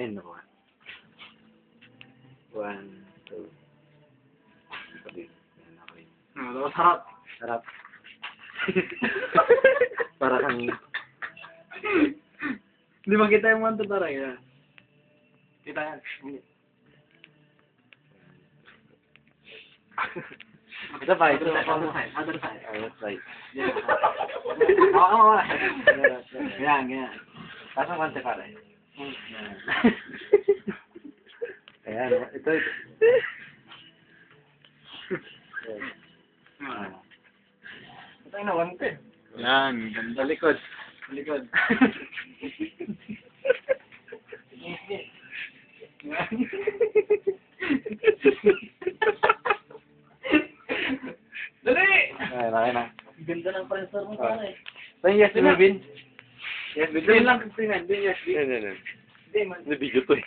Ayan, nakuha. 1, 2. Sabi. Ayan, okay. Sarap. Sarap. Para kang... Hindi makita yung manto parang yan. Kita yan. Ito pa, ito. Other side. Other side. Other side. Oo. Ganyan. Pasang konti para. Ayan, ito. Ito yung nawante. Yan, ganda likod. Likod. Dali! Ayan, okay na. Ganda ng pressure mo pare. Ito yung USB mo, Bin. USB Din lang, din USB. Yan. Hindi man. Video to eh.